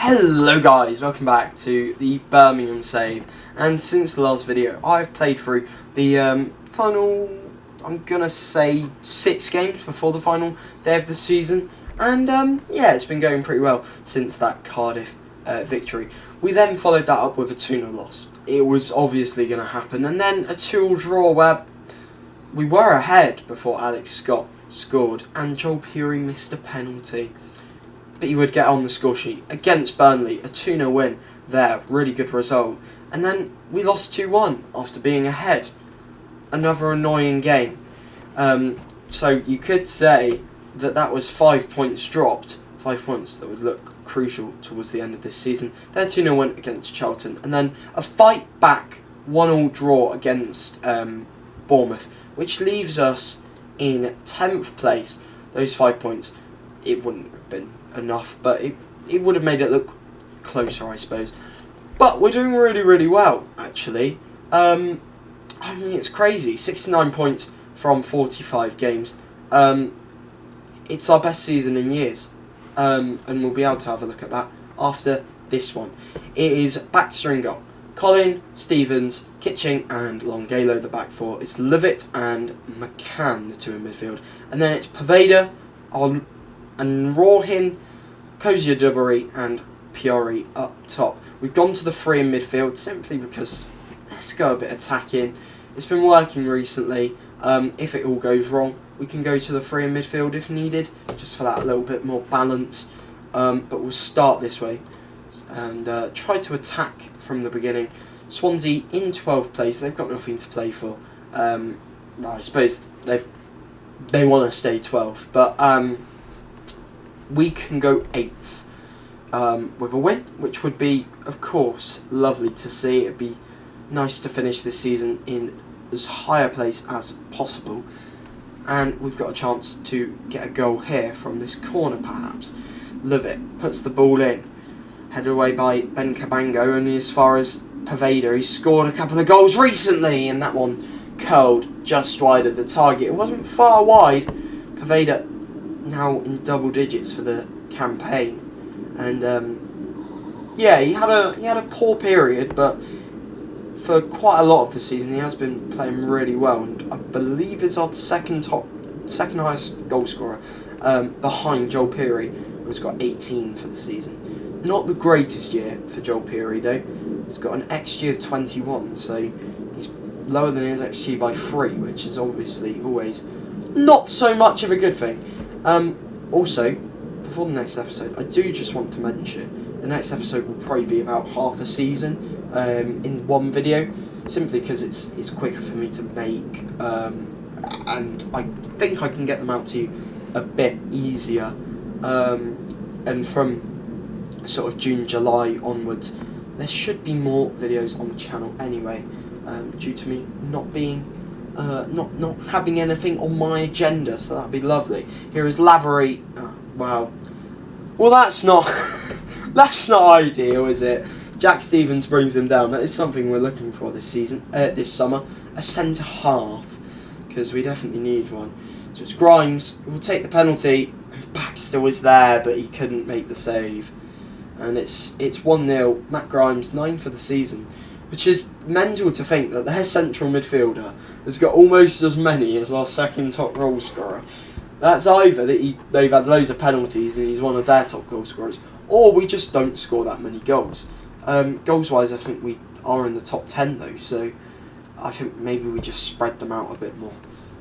Hello guys, welcome back to the Birmingham save, and since the last video I've played through the final, I'm gonna say 6 games before the final day of the season, and yeah, it's been going pretty well since that Cardiff victory. We then followed that up with a 2-0 loss. It was obviously going to happen, and then a 2-2 draw where we were ahead before Alex Scott scored and Joel Peary missed a penalty. But he would get on the score sheet against Burnley, a 2-0 win there, really good result. And then we lost 2-1 after being ahead. Another annoying game. So you could say that was 5 points dropped, 5 points that would look crucial towards the end of this season. Their 2-0 win against Charlton, and then a fight back 1-1 draw against Bournemouth, which leaves us in 10th place. Those 5 points, it wouldn't have been enough, but it would have made it look closer, I suppose. But we're doing really well, actually. I mean, it's crazy. 69 points from 45 games. It's our best season in years, and we'll be able to have a look at that after this one. It is Baxter in goal, Colin, Stevens, Kitching and Longalo the back four. It's Levitt and McCann, the two in midfield, and then it's Poveda and Rawhin, Cozier Dubbery and Piori up top. We've gone to the 3 in midfield simply because let's go a bit attacking. It's been working recently. If it all goes wrong, we can go to the 3 in midfield if needed, just for that little bit more balance. But we'll start this way and try to attack from the beginning. Swansea in 12th place. They've got nothing to play for. Well, I suppose they want to stay 12th, but we can go 8th with a win, which would be, of course, lovely to see. It'd be nice to finish this season in as high a place as possible. And we've got a chance to get a goal here from this corner, perhaps. Levitt puts the ball in. Headed away by Ben Cabango, only as far as Poveda. He's scored a couple of goals recently, and that one curled just wide of the target. It wasn't far wide. Poveda now in double digits for the campaign, and yeah, he had a poor period, but for quite a lot of the season he has been playing really well, and I believe is our second highest goal scorer, behind Joel Peary, who's got 18 for the season. Not the greatest year for Joel Peary though. He's got an XG of 21, so he's lower than his XG by 3, which is obviously always not so much of a good thing. Also, before the next episode, I do just want to mention the next episode will probably be about half a season in one video, simply because it's quicker for me to make, and I think I can get them out to you a bit easier, and from sort of June, July onwards, there should be more videos on the channel anyway, due to me not being not having anything on my agenda, so that'd be lovely. Here is Lavery. Oh, wow. Well, that's not that's not ideal, is it? Jack Stevens brings him down. That is something we're looking for this season, this summer. A centre half, because we definitely need one. So it's Grimes who will take the penalty. Baxter was there, but he couldn't make the save, and it's 1-0. Matt Grimes, 9 for the season, which is mental to think that their central midfielder has got almost as many as our second top goal scorer. That's either that they've had loads of penalties and he's one of their top goal scorers, or we just don't score that many goals. Goals-wise, I think we are in the top 10 though, so I think maybe we just spread them out a bit more.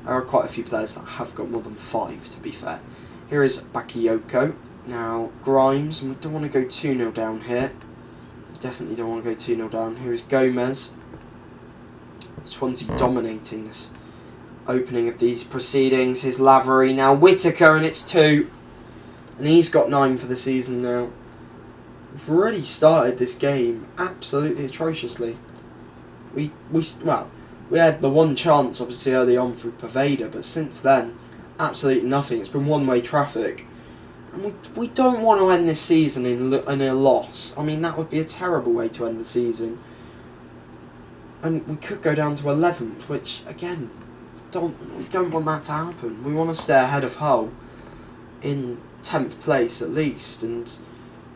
There are quite a few players that have got more than 5, to be fair. Here is Bakayoko. Now, Grimes, and we don't want to go 2-0 down here. Definitely don't want to go 2-0 down. Here is Gomez. Swansea dominating this opening of these proceedings. Here's Lavery, now Whittaker, and it's 2. And he's got 9 for the season now. We've really started this game absolutely atrociously. We had the one chance obviously early on through Poveda, but since then, absolutely nothing. It's been one-way traffic. And we don't want to end this season in a loss. I mean, that would be a terrible way to end the season. And we could go down to 11th, which, again, we don't want that to happen. We want to stay ahead of Hull in 10th place at least. And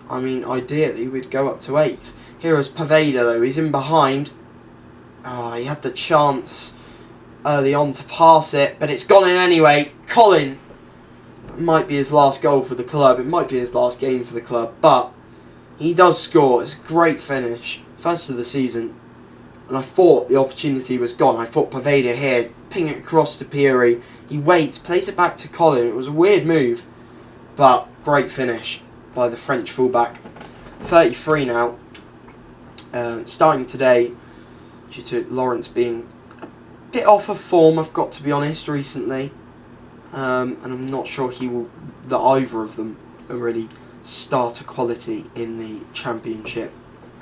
I mean, ideally, we'd go up to 8th. Here is Poveda, though. He's in behind. Oh, he had the chance early on to pass it, but it's gone in anyway. Colin, it might be his last goal for the club. It might be his last game for the club, but he does score. It's a great finish. First of the season. And I thought the opportunity was gone. I thought Poveda here, ping it across to Pieri. He waits, plays it back to Colin. It was a weird move, but great finish by the French fullback. 33 now. Starting today, due to Lawrence being a bit off of form, I've got to be honest, recently. And I'm not sure that either of them are really starter quality in the Championship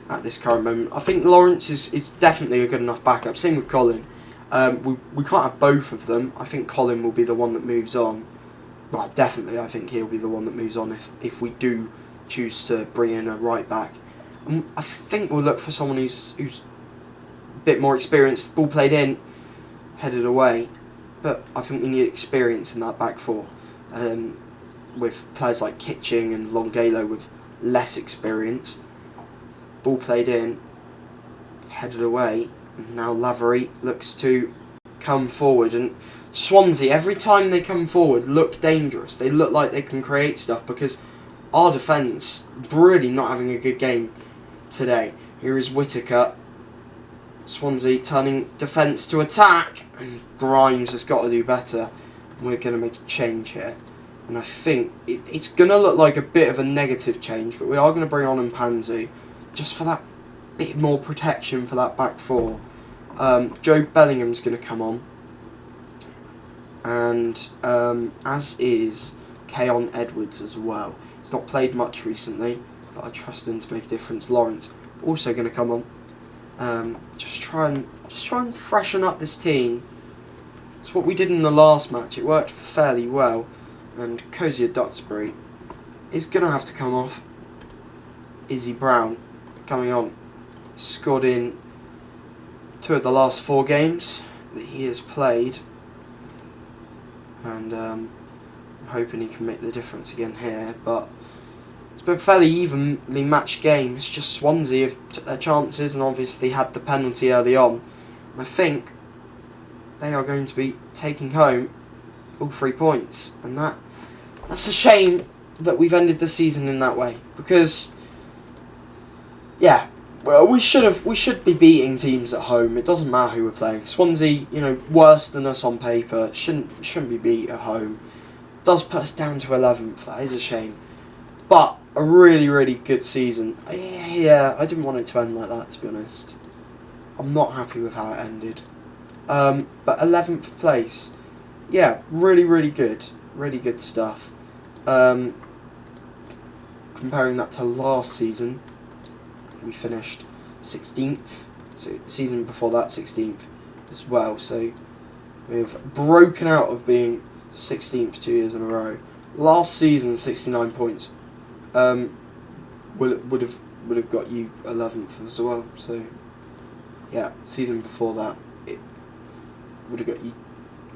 at this current moment. I think Lawrence is definitely a good enough backup. Same with Colin. We can't have both of them. I think Colin will be the one that moves on. Well, definitely I think he'll be the one that moves on if we do choose to bring in a right back. I think we'll look for someone who's a bit more experienced. Ball played in, headed away. But I think we need experience in that back four. With players like Kitching and Longalo with less experience. Ball played in, headed away, and now Lavery looks to come forward. And Swansea, every time they come forward, look dangerous. They look like they can create stuff because our defence really not having a good game today. Here is Whittaker. Swansea turning defence to attack, and Grimes has got to do better. And we're going to make a change here. And I think it's going to look like a bit of a negative change, but we are going to bring on Mpanzu just for that bit more protection for that back four. Joe Bellingham's going to come on. And as is Keon Edwards as well. He's not played much recently, but I trust him to make a difference. Lawrence also going to come on. Just try and freshen up this team. It's what we did in the last match. It worked fairly well. And Cozier Duxbury is going to have to come off. Izzy Brown coming on. Scored in 2 of the last 4 games that he has played. And I'm hoping he can make the difference again here. But it's been a fairly evenly matched game. It's just Swansea have took their chances and obviously had the penalty early on. And I think they are going to be taking home all 3 points. And that's a shame that we've ended the season in that way. Because, yeah, well, we should be beating teams at home. It doesn't matter who we're playing. Swansea, worse than us on paper, shouldn't be beat at home. Does put us down to 11th. That is a shame. But a really, really good season. Yeah, I didn't want it to end like that, to be honest. I'm not happy with how it ended. But 11th place. Yeah, really, really good. Really good stuff. Comparing that to last season, we finished 16th. So season before that, 16th as well. So we've broken out of being 16th 2 years in a row. Last season, 69 points. Would have got you 11th as well. So yeah, season before that, it would have got you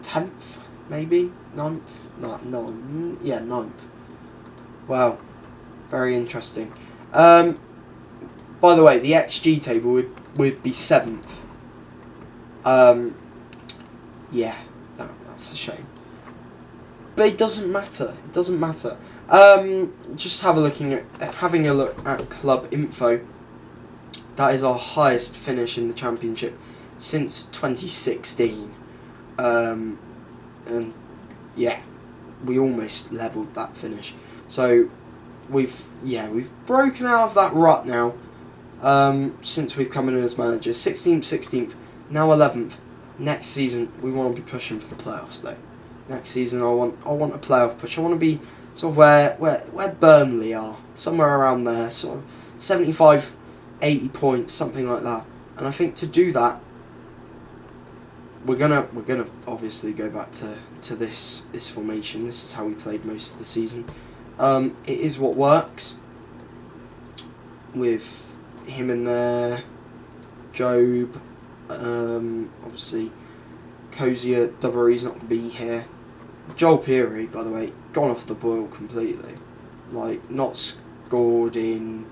10th, maybe 9th. No, yeah, 9th. Wow, very interesting. By the way, the XG table would be 7th. Yeah, that's a shame. But it doesn't matter. It doesn't matter. Just having a look at club info. That is our highest finish in the Championship since 2016. And yeah, we almost levelled that finish. So we've broken out of that rut now. Since we've come in as manager, 16th, 16th, now 11th. Next season we want to be pushing for the playoffs though. Next season I want a playoff push. I want to be sort of where Burnley are, somewhere around there, sort of 75, 80 points, something like that. And I think to do that, we're gonna obviously go back to this formation. This is how we played most of the season. It is what works. With him in there, Job, obviously Cozier, Duberry's not going to be here. Joel Peary, by the way, gone off the boil completely. Like, not scored in,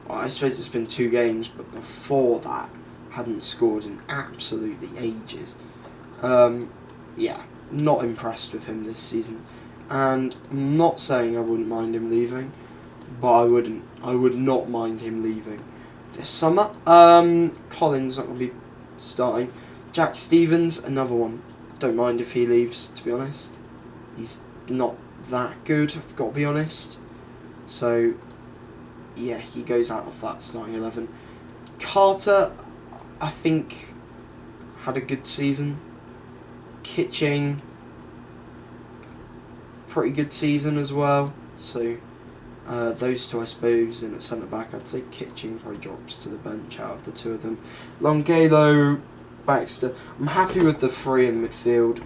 well, I suppose it's been 2 games, but before that hadn't scored in absolutely ages. Yeah, not impressed with him this season, and I'm not saying I wouldn't mind him leaving, but I would not mind him leaving this summer. Collins not going to be starting. Jack Stevens, another one. Don't mind if he leaves, to be honest. He's not that good, I've got to be honest. So, yeah, he goes out of that starting 11. Carter, I think, had a good season. Kitching, pretty good season as well. So, those two, I suppose, in at centre-back, I'd say Kitching probably drops to the bench out of the two of them. Longelo, Baxter. I'm happy with the 3 in midfield.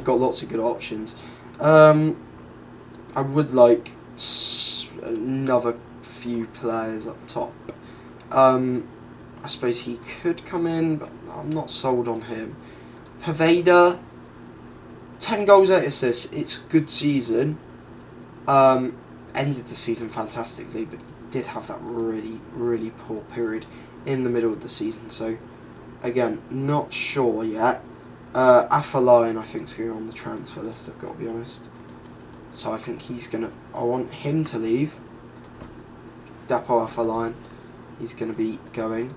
Got lots of good options. I would like another few players up top. I suppose he could come in, but I'm not sold on him. Paveda, 10 goals, 8 assists. It's a good season. Ended the season fantastically, but he did have that really, really poor period in the middle of the season. So, again, not sure yet. Afalayan, I think, is going on the transfer list, I've got to be honest. So I think he's going to... I want him to leave. Dapo Afalayan, he's going to be going.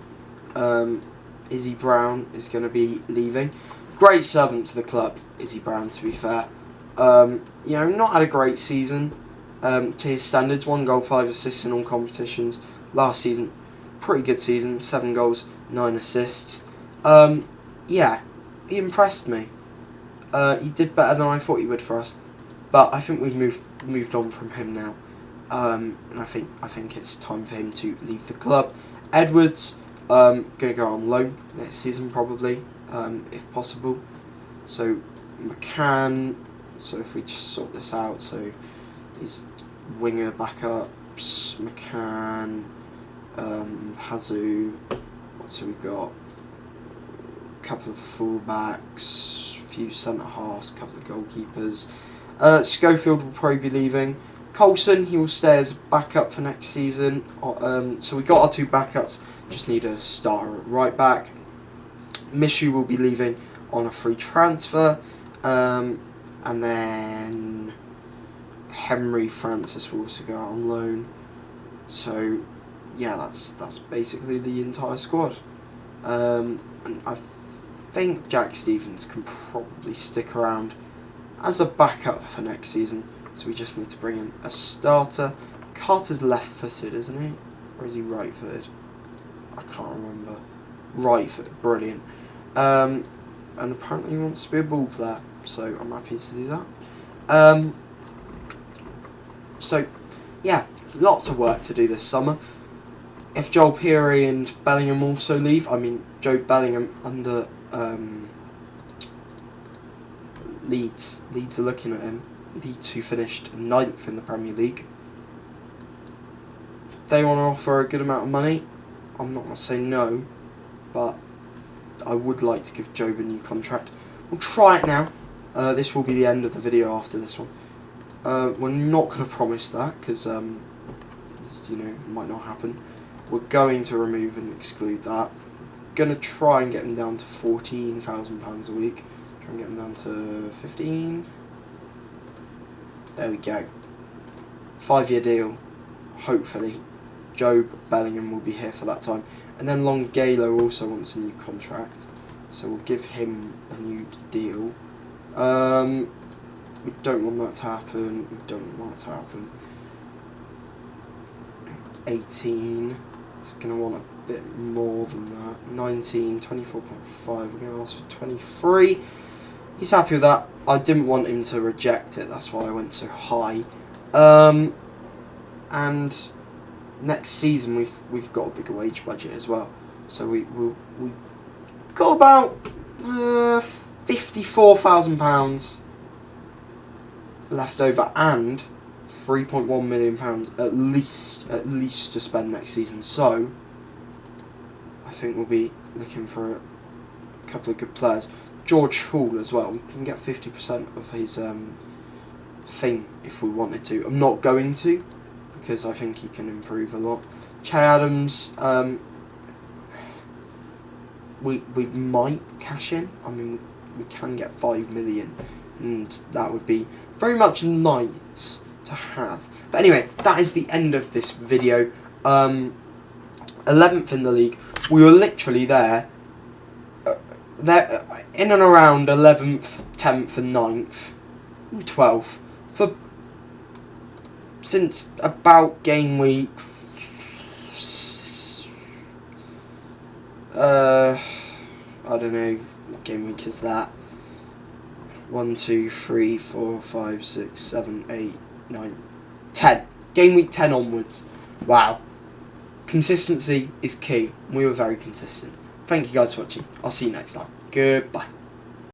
Izzy Brown is going to be leaving. Great servant to the club, Izzy Brown, to be fair. You know, not had a great season to his standards. 1 goal, 5 assists in all competitions. Last season, pretty good season. 7 goals, 9 assists. Yeah, he impressed me. He did better than I thought he would for us. But I think we've moved on from him now. And I think it's time for him to leave the club. Edwards, going to go on loan next season probably, if possible. So McCann, so if we just sort this out, so he's winger backups, McCann, Hazu, what's we got? A couple of fullbacks, a few centre halves, a couple of goalkeepers. Schofield will probably be leaving. Coulson, he will stay as a backup for next season. So we got our 2 backups, just need a starter at right back. Mishu will be leaving on a free transfer. And then Henry Francis will also go out on loan. So yeah, that's basically the entire squad. And I think Jack Stevens can probably stick around as a backup for next season. So we just need to bring in a starter. Carter's left-footed, isn't he? Or is he right-footed? I can't remember. Right-footed, brilliant. And apparently he wants to be a ball player, so I'm happy to do that. So, yeah, lots of work to do this summer. If Joel Peary and Bellingham also leave, I mean, Joe Bellingham under Leeds are looking at him. Leeds, who finished 9th in the Premier League. They want to offer a good amount of money. I'm not going to say no, but I would like to give Job a new contract. We'll try it now. This will be the end of the video after this one. We're not going to promise that, because, you know, it might not happen. We're going to remove and exclude that. Going to try and get him down to £14,000 a week. Try and get him down to 15. There we go. 5-year deal. Hopefully. Job Bellingham will be here for that time. And then Longelo also wants a new contract. So we'll give him a new deal. We don't want that to happen. We don't want that to happen. 18. It's going to want a bit more than that. 19, 24.5. We're going to ask for 23. He's happy with that. I didn't want him to reject it. That's why I went so high. And next season we've got a bigger wage budget as well. So we got about £54,000 left over, and £3.1 million at least to spend next season. So I think we'll be looking for a couple of good players. George Hall as well. We can get 50% of his thing if we wanted to. I'm not going to, because I think he can improve a lot. Che Adams, we might cash in. I mean, we can get 5 million, and that would be very much nice to have. But anyway, that is the end of this video. 11th in the league. We were literally there in and around 11th, 10th and 9th and 12th for since about game week I don't know what game week is that. 1, 2, 3, 4, 5, 6, 7, 8, 9, 10. Game week 10 onwards. Wow. Consistency is key. We were very consistent. Thank you guys for watching. I'll see you next time. Goodbye.